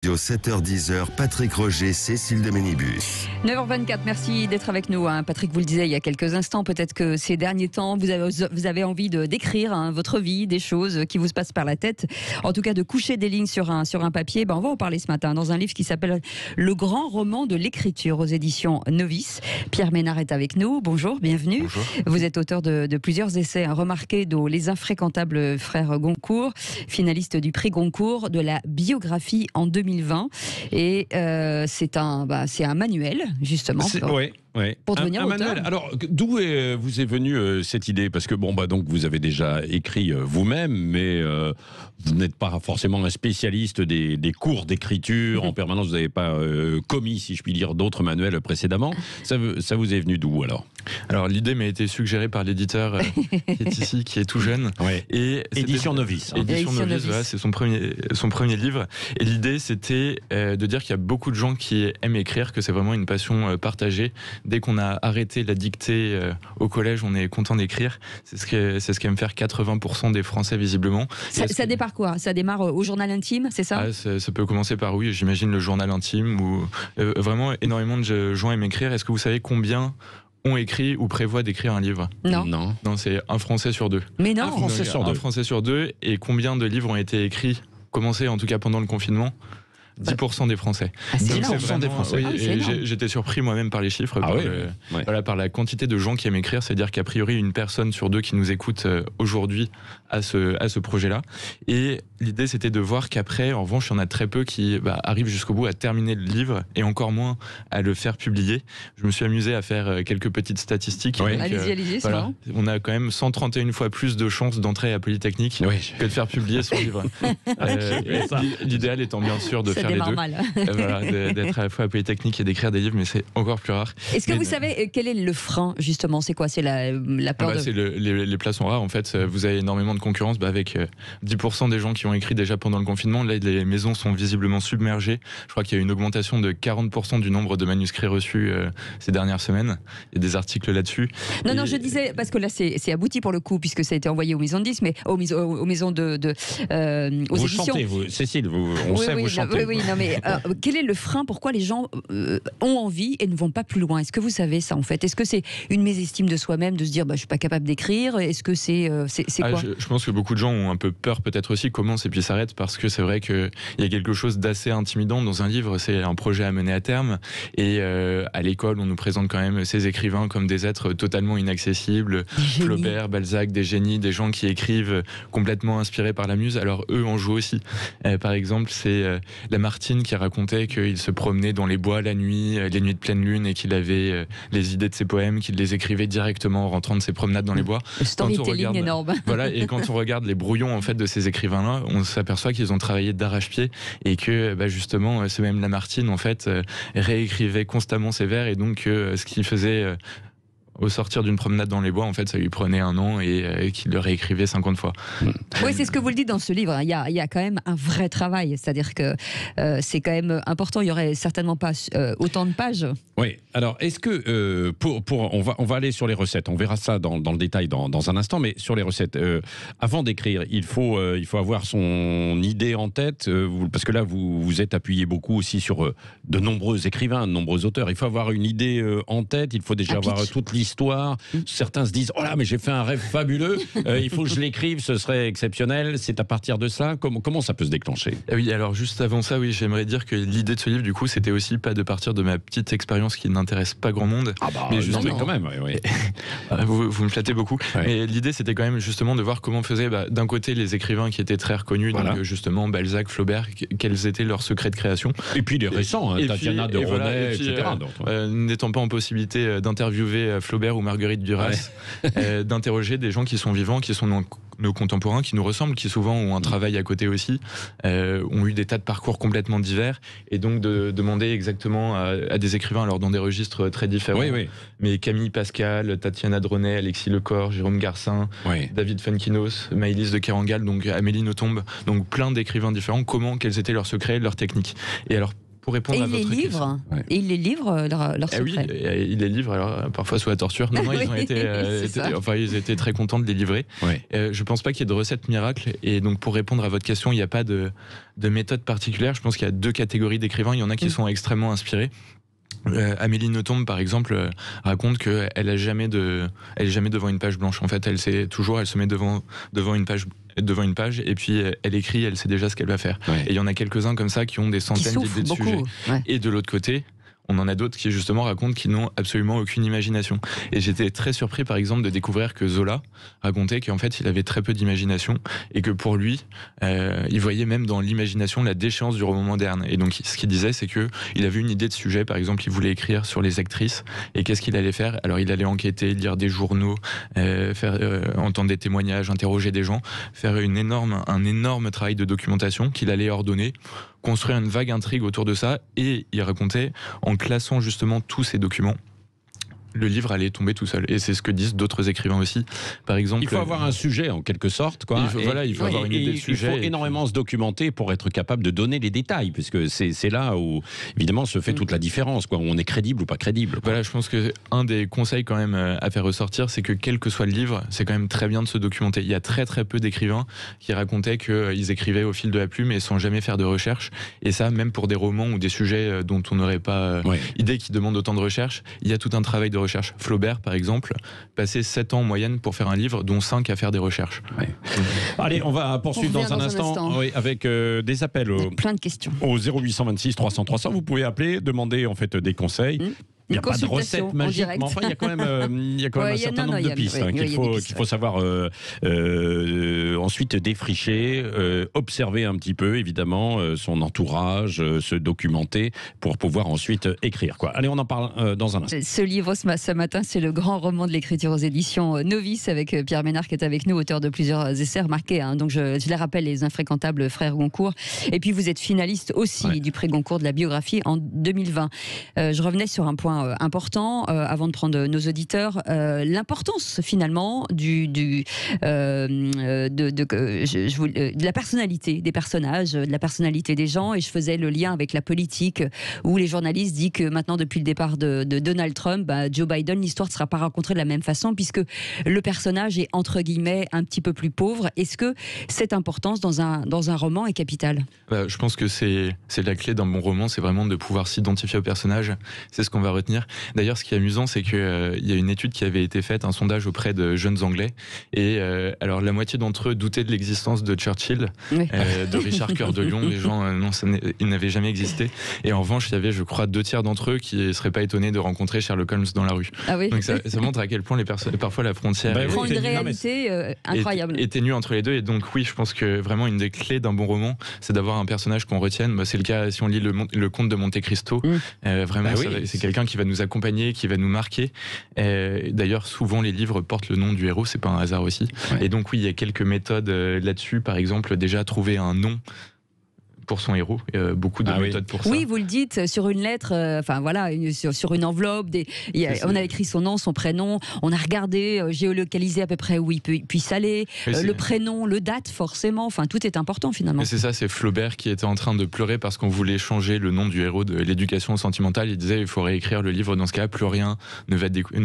7h-10h, Patrick Roger, Cécile de Ménibus. 9h24, merci d'être avec nous. Patrick vous le disait il y a quelques instants, peut-être que ces derniers temps, vous avez envie de d'écrire votre vie, des choses qui vous se passent par la tête. En tout cas, de coucher des lignes sur un papier. On va en parler ce matin dans un livre qui s'appelle Le grand roman de l'écriture aux éditions Novice. Pierre Ménard est avec nous. Bonjour, bienvenue. Bonjour. Vous êtes auteur de plusieurs essais remarqués, dont Les infréquentables frères Goncourt, finaliste du prix Goncourt de la biographie en 2020. Et c'est un manuel, justement. Oui. Pour devenir auteur. Manuel. Alors, d'où vous est venue cette idée ? Parce que donc vous avez déjà écrit vous-même, mais vous n'êtes pas forcément un spécialiste des cours d'écriture en permanence. Vous n'avez pas commis, si je puis dire, d'autres manuels précédemment. Ça vous est venu d'où alors ? Alors l'idée m'a été suggérée par l'éditeur qui est ici, qui est tout jeune. Ouais. Et Édition Novice. Édition Novice, voilà, c'est son premier livre. Et l'idée, c'était de dire qu'il y a beaucoup de gens qui aiment écrire, que c'est vraiment une passion partagée. Dès qu'on a arrêté la dictée au collège, on est content d'écrire. C'est ce qu'aiment faire 80% des Français, visiblement. Ça démarre quoi ? Ça démarre au journal intime, c'est ça ? Ça peut commencer par, oui, j'imagine, le journal intime, où vraiment énormément de gens aiment écrire. Est-ce que vous savez combien ont écrit ou prévoient d'écrire un livre ? Non, c'est un Français sur deux. Mais non. Un Français sur deux. Et combien de livres ont été écrits, commencés en tout cas pendant le confinement ? 10% des Français. C'est énorme. 10% des Français. Oui, c'est énorme. j'étais surpris moi-même par les chiffres, Ouais. par la quantité de gens qui aiment écrire. C'est-à-dire qu'a priori, une personne sur deux qui nous écoute aujourd'hui à ce projet-là. Et l'idée, c'était de voir qu'après, en revanche, il y en a très peu qui arrivent jusqu'au bout à terminer le livre et encore moins à le faire publier. Je me suis amusé à faire quelques petites statistiques. Oui. Donc, Allez-y, c'est bon. on a quand même 131 fois plus de chances d'entrer à Polytechnique que de faire publier son livre. L'idéal étant bien sûr de Ça faire les démarre deux. mal. D'être à la fois à Polytechnique et d'écrire des livres, mais c'est encore plus rare. Est-ce que vous savez quel est le frein, justement ? C'est quoi ? C'est la peur de... C'est les places sont rares. En fait, vous avez énormément de concurrence avec 10% des gens qui ont écrit déjà pendant le confinement. Là, les maisons sont visiblement submergées. Je crois qu'il y a eu une augmentation de 40% du nombre de manuscrits reçus ces dernières semaines. Il y a des articles là-dessus. Non, je disais, parce que là, c'est abouti pour le coup, puisque ça a été envoyé aux maisons de disques, mais aux maisons aux vous éditions. chantez, Cécile, on sait vous chantez. Oui, non, mais quel est le frein ? Pourquoi les gens ont envie et ne vont pas plus loin ? Est-ce que vous savez ça, en fait ? Est-ce que c'est une mésestime de soi-même de se dire je suis pas capable d'écrire ? Est-ce que c'est quoi ? Je pense que beaucoup de gens ont un peu peur, peut-être aussi, commencent et puis s'arrêtent, parce que c'est vrai qu'il y a quelque chose d'assez intimidant dans un livre. C'est un projet à mener à terme. Et à l'école, on nous présente quand même ces écrivains comme des êtres totalement inaccessibles. Flaubert, Balzac, des génies, des gens qui écrivent complètement inspirés par la muse. Alors eux en jouent aussi. Par exemple, c'est Lamartine qui racontait qu'il se promenait dans les bois la nuit, les nuits de pleine lune, et qu'il avait les idées de ses poèmes, qu'il les écrivait directement en rentrant de ses promenades dans les bois. Le storytelling énorme. Voilà, et quand on regarde les brouillons en fait de ces écrivains-là, on s'aperçoit qu'ils ont travaillé d'arrache-pied, et que justement, ce même Lamartine en fait réécrivait constamment ses vers, et donc ce qu'il faisait au sortir d'une promenade dans les bois, en fait, ça lui prenait un an et qu'il le réécrivait 50 fois. Oui, c'est ce que vous le dites dans ce livre. Il y a quand même un vrai travail. C'est-à-dire que c'est quand même important. Il n'y aurait certainement pas autant de pages. Oui. Alors, est-ce que on va aller sur les recettes. On verra ça dans le détail dans un instant. Mais sur les recettes, avant d'écrire, il faut avoir son idée en tête. Parce que là, vous êtes appuyé beaucoup aussi sur de nombreux écrivains, de nombreux auteurs. Il faut avoir une idée en tête. Il faut déjà avoir toute l'histoire. Certains se disent, oh là, mais j'ai fait un rêve fabuleux, il faut que je l'écrive, ce serait exceptionnel. C'est à partir de ça, comment ça peut se déclencher ? Oui, alors juste avant ça, oui, j'aimerais dire que l'idée de ce livre, du coup, c'était aussi pas de partir de ma petite expérience qui n'intéresse pas grand monde. Mais justement, quand même, oui. Vous me flattez beaucoup. Ouais. Mais l'idée, c'était quand même justement de voir comment faisaient d'un côté les écrivains qui étaient très reconnus, voilà. Donc justement Balzac, Flaubert, quels étaient leurs secrets de création. Et puis les récents, Tatiana de Ronay, etc. N'étant pas en possibilité d'interviewer Flaubert ou Marguerite Duras, d'interroger des gens qui sont vivants, qui sont nos contemporains, qui nous ressemblent, qui souvent ont un travail à côté aussi, ont eu des tas de parcours complètement divers, et donc de demander exactement à des écrivains, alors dans des registres très différents, mais Camille Pascal, Tatiana de Ronay, Alexis Lecor, Jérôme Garcin, David Funkinos, Maëlys de Kerangal, donc Amélie Nothomb, donc plein d'écrivains différents, quels étaient leurs secrets, leurs techniques. Et alors pour répondre à votre question. Et il les livre, leurs secrets. Oui, il les livre, alors parfois sous la torture. Non, ils ont ils étaient très contents de les livrer. Ouais. Je pense pas qu'il y ait de recette miracle. Et donc, pour répondre à votre question, il n'y a pas de méthode particulière. Je pense qu'il y a 2 catégories d'écrivains. Il y en a qui sont extrêmement inspirés. Amélie Nothomb, par exemple, raconte qu'elle est jamais devant une page blanche. En fait, elle se met devant une page et puis elle écrit, elle sait déjà ce qu'elle va faire. Ouais. Et il y en a quelques-uns comme ça qui ont des centaines d'idées de sujets. Ouais. Et de l'autre côté, on en a d'autres qui justement racontent qu'ils n'ont absolument aucune imagination. Et j'étais très surpris par exemple de découvrir que Zola racontait qu'en fait il avait très peu d'imagination et que pour lui, il voyait même dans l'imagination la déchéance du roman moderne. Et donc ce qu'il disait, c'est que il avait une idée de sujet, par exemple il voulait écrire sur les actrices, et qu'est-ce qu'il allait faire? Alors il allait enquêter, lire des journaux, entendre des témoignages, interroger des gens, faire un énorme travail de documentation qu'il allait ordonner, construire une vague intrigue autour de ça, et il racontait, en classant justement tous ces documents, le livre allait tomber tout seul. Et c'est ce que disent d'autres écrivains aussi. Par exemple, il faut avoir un sujet en quelque sorte, quoi. Il faut avoir une idée de sujet. Il faut énormément se documenter pour être capable de donner les détails, puisque c'est là où évidemment se fait toute la différence, quoi. Où on est crédible ou pas crédible, quoi. Voilà, je pense que un des conseils quand même à faire ressortir, c'est que quel que soit le livre, c'est quand même très bien de se documenter. Il y a très très peu d'écrivains qui racontaient qu'ils écrivaient au fil de la plume et sans jamais faire de recherche. Et ça, même pour des romans ou des sujets dont on n'aurait pas idée, qui demandent autant de recherche, il y a tout un travail de recherche. Flaubert, par exemple, passait 7 ans en moyenne pour faire un livre, dont 5 à faire des recherches. Ouais. Allez, on va poursuivre dans un instant. Oui, avec des appels plein de questions. Au 0826 300 300. Vous pouvez appeler, demander en fait des conseils. Il n'y a pas de recette magique, mais enfin, il y a quand même, un certain nombre de pistes qu'il faut savoir ensuite défricher, observer un petit peu, évidemment, son entourage, se documenter pour pouvoir ensuite écrire, quoi. Allez, on en parle dans un instant. Ce livre, ce matin, c'est le grand roman de l'écriture aux éditions Novice, avec Pierre Ménard qui est avec nous, auteur de plusieurs essais remarqués. Donc, je les rappelle, Les Infréquentables Frères Goncourt. Et puis, vous êtes finaliste aussi du prix Goncourt de la biographie en 2020. Je revenais sur un point important avant de prendre nos auditeurs, l'importance finalement de la personnalité des personnages, de la personnalité des gens, et je faisais le lien avec la politique où les journalistes disent que maintenant, depuis le départ de Donald Trump, Joe Biden, l'histoire ne sera pas racontée de la même façon puisque le personnage est entre guillemets un petit peu plus pauvre. Est-ce que cette importance dans un roman est capitale? Je pense que c'est la clé d'un bon roman, c'est vraiment de pouvoir s'identifier au personnage. C'est ce qu'on va retenir. D'ailleurs, ce qui est amusant, c'est qu'il y a une étude qui avait été faite, un sondage auprès de jeunes Anglais, et alors la moitié d'entre eux doutaient de l'existence de Churchill, de Richard Cœur de Lion. Les gens, il n'avait jamais existé. Et en revanche, il y avait, je crois, 2/3 d'entre eux qui ne seraient pas étonnés de rencontrer Sherlock Holmes dans la rue. Ah oui. Donc ça montre à quel point parfois la frontière prend une réalité incroyable. Est ténue entre les deux. Et donc oui, je pense que vraiment une des clés d'un bon roman, c'est d'avoir un personnage qu'on retienne. C'est le cas si on lit le Comte de Monte Cristo. Vraiment, c'est quelqu'un qui va nous accompagner, qui va nous marquer. D'ailleurs, souvent les livres portent le nom du héros, c'est pas un hasard aussi. Et donc oui, il y a quelques méthodes là-dessus. Par exemple, déjà trouver un nom pour son héros, beaucoup de méthodes pour ça. Oui, vous le dites, sur une lettre, sur une enveloppe, on a écrit son nom, son prénom, on a regardé, géolocalisé à peu près où il puisse aller, le prénom, le date forcément, tout est important finalement. Et c'est ça, c'est Flaubert qui était en train de pleurer parce qu'on voulait changer le nom du héros de l'éducation sentimentale. Il disait il faut réécrire le livre, dans ce cas plus rien ne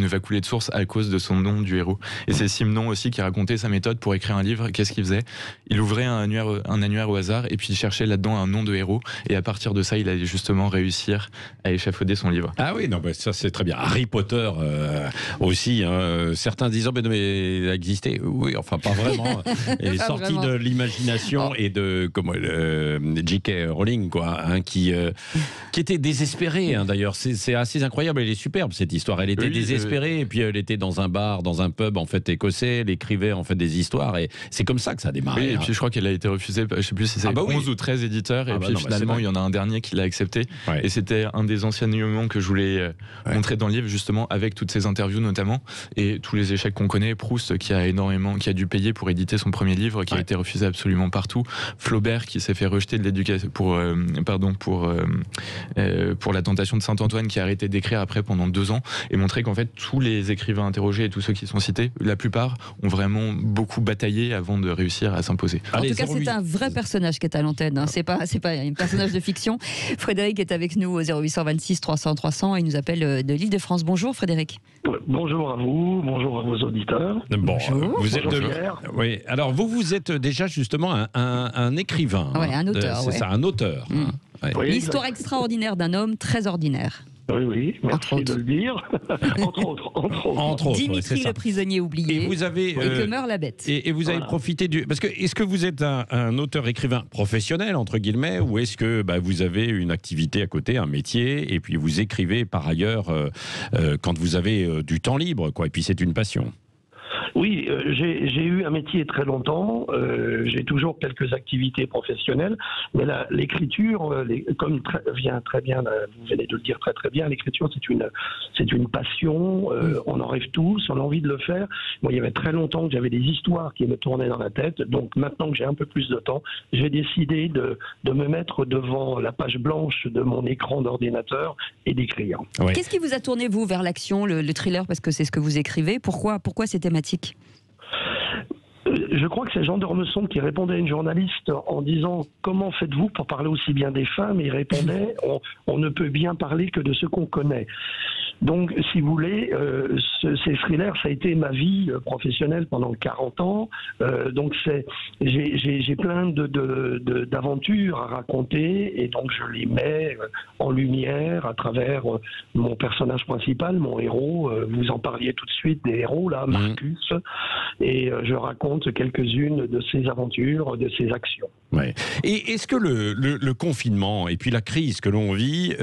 va couler de source à cause de son nom du héros. Et c'est Simenon aussi qui racontait sa méthode pour écrire un livre. Qu'est-ce qu'il faisait? Il ouvrait un annuaire au hasard et puis il cherchait là-dedans un nom de héros, et à partir de ça il allait justement réussir à échafauder son livre. Ah oui, non, ça c'est très bien. Harry Potter aussi, certains disent mais il a existé, oui, enfin pas vraiment. Il est sorti de l'imagination et de J.K. Rowling, quoi, qui était désespérée, d'ailleurs. C'est assez incroyable, elle est superbe cette histoire. Elle était désespérée, et puis elle était dans un bar, dans un pub en fait écossais, elle écrivait en fait des histoires, et c'est comme ça que ça a démarré. Et puis je crois qu'elle a été refusée, je sais plus si c'est 11 ou 13 éditeurs, et puis finalement il y en a un dernier qui l'a accepté. Et c'était un des enseignements que je voulais montrer dans le livre, justement, avec toutes ces interviews notamment, et tous les échecs qu'on connaît. Proust qui a dû payer pour éditer son premier livre, qui a été refusé absolument partout. Flaubert qui s'est fait rejeter de l'éducation pour La Tentation de Saint-Antoine, qui a arrêté d'écrire après pendant 2 ans, et montrer qu'en fait tous les écrivains interrogés et tous ceux qui sont cités, la plupart ont vraiment beaucoup bataillé avant de réussir à s'imposer. En tout cas, c'est un vrai personnage qui est à l'antenne, c'est pas c'est pas un personnage de fiction. Frédéric est avec nous au 0826 300 300 et il nous appelle de l'Île-de-France. Bonjour Frédéric. Bonjour à vous, bonjour à vos auditeurs. Bon, Bonjour. vous êtes Bonjour, Pierre. oui. Alors vous êtes déjà justement un écrivain. Ouais, un auteur, C'est ouais. ça, un auteur. hein. Ouais. Oui, L'histoire extraordinaire d'un homme très ordinaire. oui, Entre merci autres. de le dire. entre autres. Entre autres, ouais, c'est Dimitri ça. le prisonnier oublié. Et vous avez Et que meurt la bête. et vous avez Voilà. profité du parce que est-ce que vous êtes un auteur-écrivain professionnel entre guillemets ou est-ce que vous avez une activité à côté, un métier et puis vous écrivez par ailleurs quand vous avez du temps libre quoi et puis c'est une passion. Oui, j'ai eu un métier très longtemps, j'ai toujours quelques activités professionnelles, mais l'écriture, comme vient très bien, vous venez de le dire très très bien, l'écriture c'est une passion, on en rêve tous, on a envie de le faire. Moi, il y avait très longtemps que j'avais des histoires qui me tournaient dans la tête, donc maintenant que j'ai un peu plus de temps, j'ai décidé de me mettre devant la page blanche de mon écran d'ordinateur et d'écrire. Ouais. Qu'est-ce qui vous a tourné, vous, vers l'action, le thriller, parce que c'est ce que vous écrivez? Pourquoi ces thématiques? Je crois que c'est Jean d'Ormesson qui répondait à une journaliste en disant « Comment faites-vous pour parler aussi bien des femmes ?» Et il répondait « On ne peut bien parler que de ce qu'on connaît. » Donc, si vous voulez, ces thrillers, ça a été ma vie professionnelle pendant 40 ans. Donc, j'ai plein d'aventures à raconter et donc je les mets en lumière à travers mon personnage principal, mon héros. Vous en parliez tout de suite des héros, là, Marcus. Et je raconte quelques-unes de ses aventures, de ses actions. Ouais. Et est-ce que le confinement et puis la crise que l'on vit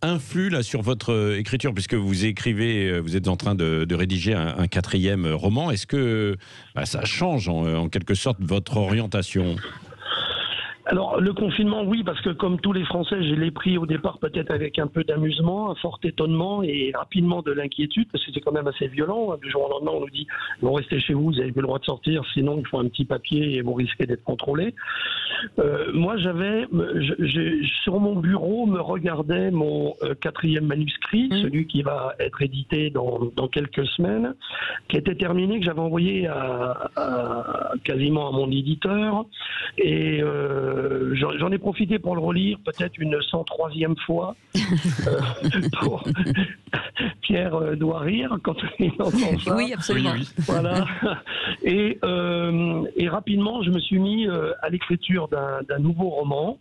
influe là sur votre écriture puisque vous écrivez, vous êtes en train de rédiger un 4e roman. Est-ce que ça change en quelque sorte votre orientation? Alors, le confinement, oui, parce que comme tous les Français, je l'ai pris au départ peut-être avec un peu d'amusement, un fort étonnement et rapidement de l'inquiétude, parce que c'est quand même assez violent. Du jour au lendemain, on nous dit « Vous restez chez vous, vous n'avez plus le droit de sortir, sinon il faut un petit papier et vous risquez d'être contrôlé. » Moi, sur mon bureau, me regardait mon 4e manuscrit, celui qui va être édité dans quelques semaines, qui était terminé, que j'avais envoyé quasiment à mon éditeur. Et j'en ai profité pour le relire peut-être une 103e fois. Pierre doit rire quand il entend ça. Oui, absolument. Oui. Voilà. Et rapidement, je me suis mis à l'écriture d'un nouveau roman.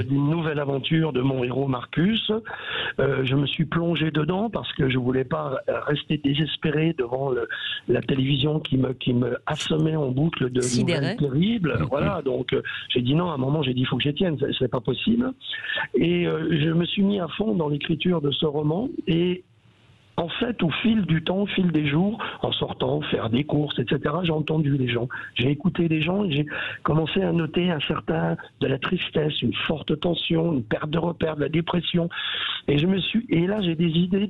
D'une nouvelle aventure de mon héros Marcus. Je me suis plongé dedans parce que je voulais pas rester désespéré devant la télévision qui me assommait en boucle de nouvelles terribles. Voilà, donc j'ai dit non, à un moment j'ai dit il faut que j'y tienne, c'est pas possible. Et je me suis mis à fond dans l'écriture de ce roman et en fait, au fil du temps, au fil des jours, en sortant, faire des courses, etc., j'ai entendu les gens. J'ai écouté les gens et j'ai commencé à noter de la tristesse, une forte tension, une perte de repères, de la dépression. Et là, j'ai des idées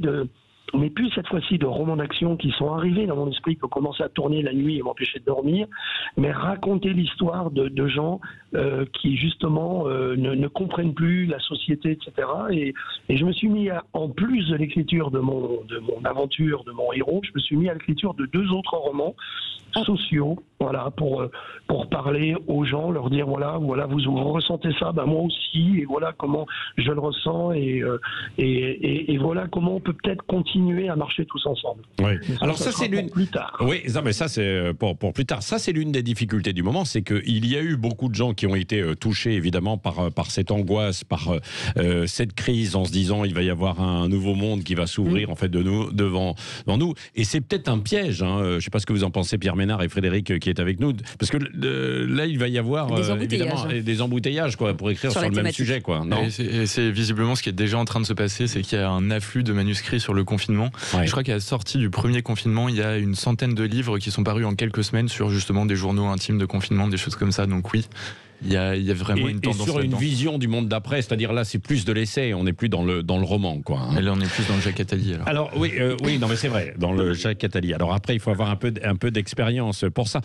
mais plus cette fois-ci de romans d'action qui sont arrivés dans mon esprit, qui ont commencé à tourner la nuit et m'empêcher de dormir, mais raconter l'histoire de gens qui justement ne comprennent plus la société, etc. Et je me suis mis, en plus de l'écriture de mon aventure, de mon héros, je me suis mis à l'écriture de 2 autres romans sociaux, voilà, pour parler aux gens, leur dire voilà, vous ressentez ça, moi aussi, et voilà comment je le ressens, et voilà comment on peut peut-être continuer à marcher tous ensemble. Oui. Ça, Alors ça c'est l'une plus tard. Oui, mais ça c'est pour plus tard. Ça c'est l'une des difficultés du moment, c'est qu'il y a eu beaucoup de gens qui ont été touchés évidemment par cette angoisse, par cette crise, en se disant il va y avoir un nouveau monde qui va s'ouvrir en fait devant nous. Et c'est peut-être un piège. Je ne sais pas ce que vous en pensez, Pierre Ménard et Frédéric qui est avec nous, parce que là il va y avoir évidemment des embouteillages quoi, pour écrire sur le même sujet quoi. Non. Et c'est visiblement ce qui est déjà en train de se passer, c'est qu'il y a un afflux de manuscrits sur le confinement. Ouais. Je crois qu'à la sortie du premier confinement, il y a une centaine de livres qui sont parus en quelques semaines sur justement des journaux intimes de confinement, des choses comme ça. Donc oui, il y a vraiment une tendance. Et sur une vision du monde d'après, c'est-à-dire là, c'est plus de l'essai, on n'est plus dans le roman, quoi. Et là, on est plus dans le Jacques Attali. Alors oui, non mais c'est vrai, dans le Jacques Attali. Alors après, il faut avoir un peu d'expérience pour ça.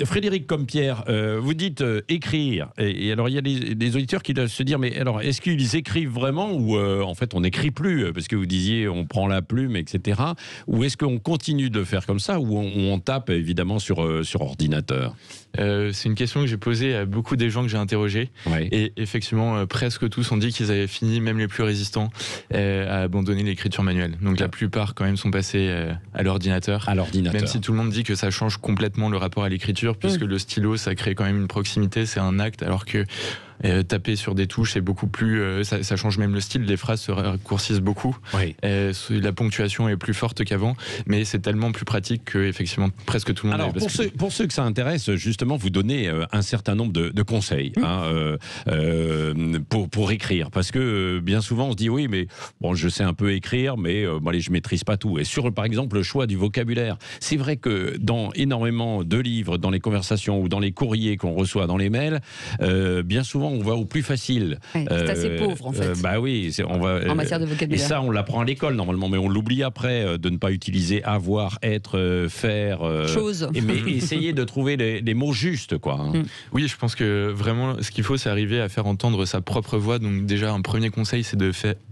Frédéric comme Pierre, vous dites écrire, et alors il y a des auditeurs qui doivent se dire, mais alors est-ce qu'ils écrivent vraiment ou en fait on n'écrit plus, parce que vous disiez on prend la plume, etc. Ou est-ce qu'on continue de le faire comme ça, ou on tape évidemment sur ordinateur? C'est une question que j'ai posée à beaucoup les gens que j'ai interrogés. Ouais. Et effectivement, presque tous ont dit qu'ils avaient fini, même les plus résistants, à abandonner l'écriture manuelle. Donc la plupart quand même sont passés à l'ordinateur. À l'ordinateur. Même si tout le monde dit que ça change complètement le rapport à l'écriture, puisque le stylo, ça crée quand même une proximité, c'est un acte, alors que taper sur des touches, c'est beaucoup plus. Ça change même le style, les phrases se raccourcissent beaucoup. Oui. La ponctuation est plus forte qu'avant, mais c'est tellement plus pratique que effectivement presque tout le monde. Alors pour ceux que ça intéresse, justement, vous donnez un certain nombre de conseils pour écrire, parce que bien souvent on se dit oui, mais bon, je sais un peu écrire, mais bon, allez, je maîtrise pas tout. Et sur par exemple le choix du vocabulaire, c'est vrai que dans énormément de livres, dans les conversations ou dans les courriers qu'on reçoit, dans les mails, bien souvent on va au plus facile. Ouais, c'est assez pauvre en fait. Bah oui, on va, en matière de et vocabulaire. ça on l'apprend à l'école normalement, mais on l'oublie après de ne pas utiliser avoir, être, faire, chose. mais essayer de trouver les mots justes, quoi. Hein. Oui, je pense que vraiment ce qu'il faut, c'est arriver à faire entendre sa propre voix. Donc déjà un premier conseil, c'est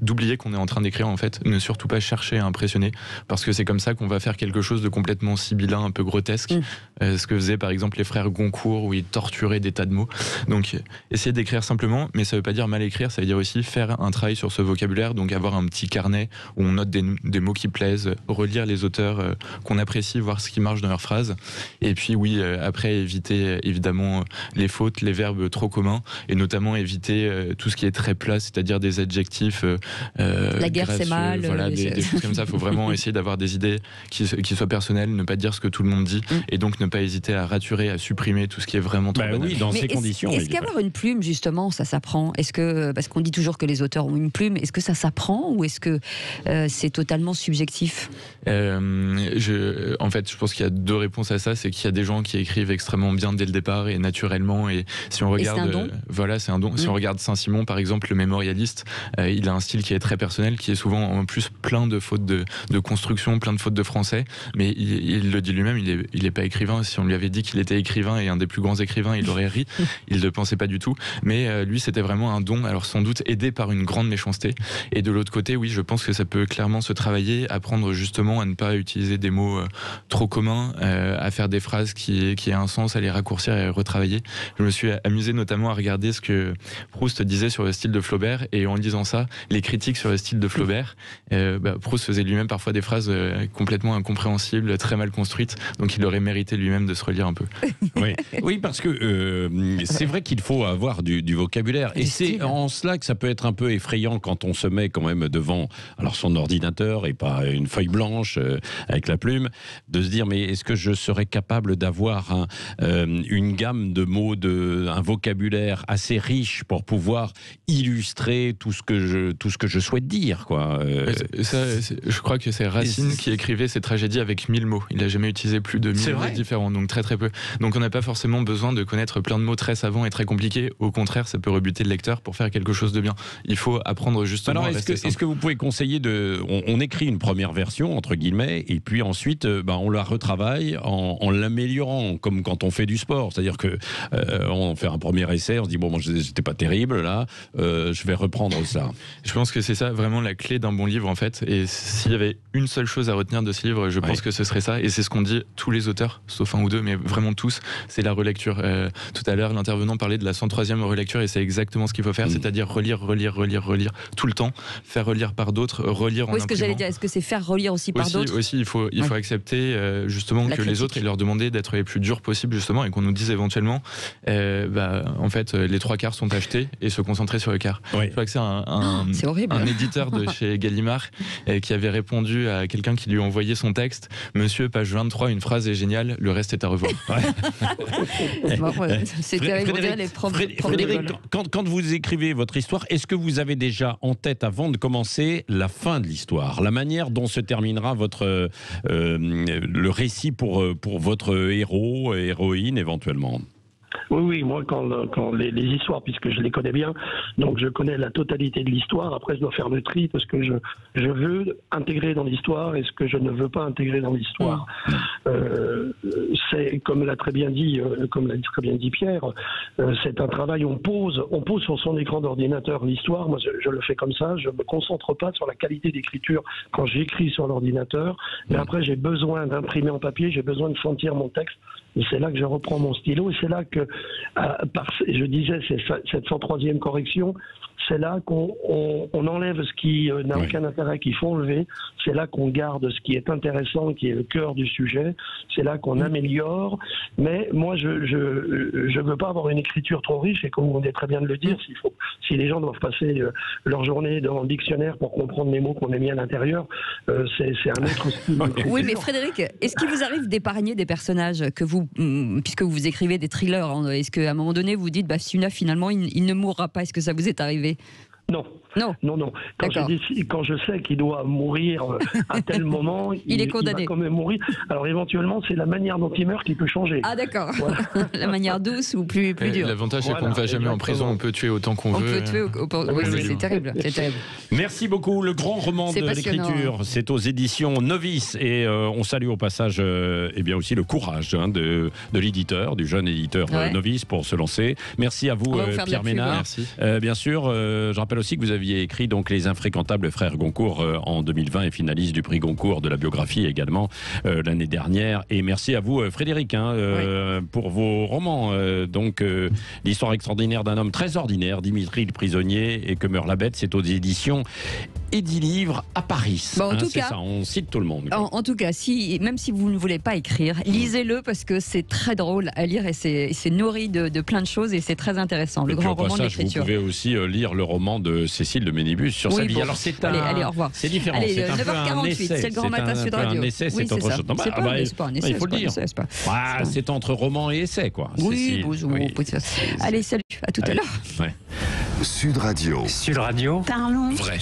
d'oublier qu'on est en train d'écrire en fait, ne surtout pas chercher à impressionner, parce que c'est comme ça qu'on va faire quelque chose de complètement sibyllin, un peu grotesque. Ce que faisaient par exemple les frères Goncourt, où ils torturaient des tas de mots. Donc essayer d'écrire simplement, mais ça veut pas dire mal écrire, ça veut dire aussi faire un travail sur ce vocabulaire, donc avoir un petit carnet où on note des mots qui plaisent, relire les auteurs qu'on apprécie, voir ce qui marche dans leurs phrases, et puis oui, après éviter évidemment les fautes, les verbes trop communs, et notamment éviter tout ce qui est très plat, c'est-à-dire des adjectifs la guerre gracieux, c'est mal, voilà, des choses comme ça. Il faut vraiment essayer d'avoir des idées qui soient personnelles, ne pas dire ce que tout le monde dit, et donc ne pas hésiter à raturer, à supprimer tout ce qui est vraiment trop banal. Oui, dans Mais ces conditions. Est-ce qu'avoir une plume, justement, ça s'apprend? Est-ce que, parce qu'on dit toujours que les auteurs ont une plume, est-ce que ça s'apprend ou est-ce que c'est totalement subjectif? En fait, je pense qu'il y a deux réponses à ça. C'est qu'il y a des gens qui écrivent extrêmement bien dès le départ et naturellement. Et si on regarde, c'est un don. Voilà, c'est un don. Si on regarde Saint-Simon, par exemple, le mémorialiste, il a un style qui est très personnel, qui est souvent en plus plein de fautes de construction, plein de fautes de français. Mais il le dit lui-même, il est pas écrivain. Si on lui avait dit qu'il était écrivain et un des plus grands écrivains, il aurait ri. Il ne le pensait pas du tout. Mais lui, c'était vraiment un don. Alors sans doute aidé par une grande méchanceté. Et de l'autre côté, oui, je pense que ça peut clairement se travailler, apprendre justement à ne pas utiliser des mots trop communs, à faire des phrases qui aient un sens, à les raccourcir et à retravailler. Je me suis amusé notamment à regarder ce que Proust disait sur le style de Flaubert, et en lisant ça, les critiques sur le style de Flaubert, Proust faisait lui-même parfois des phrases complètement incompréhensibles, très mal construites, donc il aurait mérité lui-même de se relire un peu. Oui, parce que c'est vrai qu'il faut avoir du vocabulaire, et c'est en cela que ça peut être un peu effrayant quand on se met quand même devant son ordinateur et pas une feuille blanche avec la plume, de se dire mais est-ce que je serais capable d'avoir une gamme de mots, un vocabulaire assez riche pour pouvoir illustrer tout ce que je souhaite dire, quoi. Je crois que c'est Racine qui écrivait ses tragédies avec 1000 mots. Il n'a jamais utilisé plus de 1000 mots différents, donc très très peu. Donc on n'a pas forcément besoin de connaître plein de mots très savants et très compliqués. Au contraire, ça peut rebuter le lecteur pour faire quelque chose de bien. Il faut apprendre justement à rester simple. Est-ce que vous pouvez conseiller on écrit une première version, entre guillemets, et puis ensuite on la retravaille en l'améliorant, comme quand on fait du sport. C'est-à-dire que on fait un premier essai, on se dit bon, c'était pas terrible là, je vais reprendre ça. Je pense que c'est ça vraiment la clé d'un bon livre en fait. Et s'il y avait une seule chose à retenir de ce livre, je pense que ce serait ça. Et c'est ce qu'ont dit tous les auteurs, sauf un ou deux, mais vraiment tous, c'est la relecture. Tout à l'heure, l'intervenant parlait de la 103e relecture, et c'est exactement ce qu'il faut faire, c'est-à-dire relire tout le temps, faire relire par d'autres, relire en imprimant. Ce que j'allais dire, est-ce que c'est faire relire aussi par d'autres? Aussi, il faut accepter justement que les autres, et leur demander d'être les plus durs possibles justement, et qu'on nous dise éventuellement en fait les 3/4 sont achetés, et se concentrer sur le quart. Je crois que c'est un éditeur de chez Gallimard qui avait répondu à quelqu'un qui lui envoyait son texte: Monsieur, page 23, une phrase est géniale, le reste est à revoir. C'était avec les profs. Frédéric, quand vous écrivez votre histoire, est-ce que vous avez déjà en tête, avant de commencer, la fin de l'histoire, la manière dont se terminera le récit pour votre héros et héroïne éventuellement? Oui, moi, quand les histoires, puisque je les connais bien, donc je connais la totalité de l'histoire. Après, je dois faire le tri parce que je veux intégrer dans l'histoire et ce que je ne veux pas intégrer dans l'histoire. C'est comme l'a très bien dit Pierre, c'est un travail. On pose sur son écran d'ordinateur l'histoire. Moi, je le fais comme ça. Je me concentre pas sur la qualité d'écriture quand j'écris sur l'ordinateur. Mais après, j'ai besoin d'imprimer en papier. J'ai besoin de sentir mon texte c'est là que je reprends mon stylo et c'est là que, je disais, c'est cette 103e correction, c'est là qu'on enlève ce qui n'a aucun intérêt, qu'il faut enlever. C'est là qu'on garde ce qui est intéressant, qui est le cœur du sujet. C'est là qu'on améliore. Mais moi, je veux pas avoir une écriture trop riche. Et comme vous venez très bien de le dire, si les gens doivent passer leur journée dans le dictionnaire pour comprendre les mots qu'on a mis à l'intérieur, c'est un autre style. Oui, mais Frédéric, est-ce qu'il vous arrive d'épargner des personnages que vous, puisque vous écrivez des thrillers, hein, est-ce qu'à un moment donné vous dites, Suna, finalement, il ne mourra pas? Est-ce que ça vous est arrivé? Non. Quand je sais qu'il doit mourir à tel moment, il est condamné. Il va quand même mourir. Alors éventuellement, c'est la manière dont il meurt qui peut changer. Ah d'accord. Voilà. La manière douce ou plus dure. L'avantage, c'est qu'on ne va jamais en prison. On peut tuer autant qu'on veut. On peut tuer. C'est terrible. Merci beaucoup. Le grand roman de l'écriture, c'est aux éditions Novice. Et on salue au passage bien aussi le courage de l'éditeur, du jeune éditeur Novice pour se lancer. Merci à vous, Pierre Ménard. Merci. Bien sûr, je rappelle aussi que vous aviez écrit donc Les Infréquentables frères Goncourt en 2020 et finaliste du prix Goncourt de la biographie également l'année dernière. Et merci à vous, Frédéric, pour vos romans. L'histoire extraordinaire d'un homme très ordinaire, Dimitri le prisonnier et Que meurt la bête, c'est aux éditions Édilivre à Paris. En tout cas, ça, on cite tout le monde. En tout cas, même si vous ne voulez pas écrire, lisez-le parce que c'est très drôle à lire et c'est nourri de plein de choses et c'est très intéressant. Le grand roman de l'écriture. Vous pouvez aussi lire le roman de Cécile de Ménibus sur sa vie. Alors allez, au revoir. C'est différent. Allez, c'est 9h48, c'est le grand matin Sud Radio. Un essai, c'est autre chose. C'est pas un essai, il faut le dire. C'est entre roman et essai, quoi. Oui. Allez, salut, à tout à l'heure. Sud Radio. Sud Radio. Parlons. Vrai.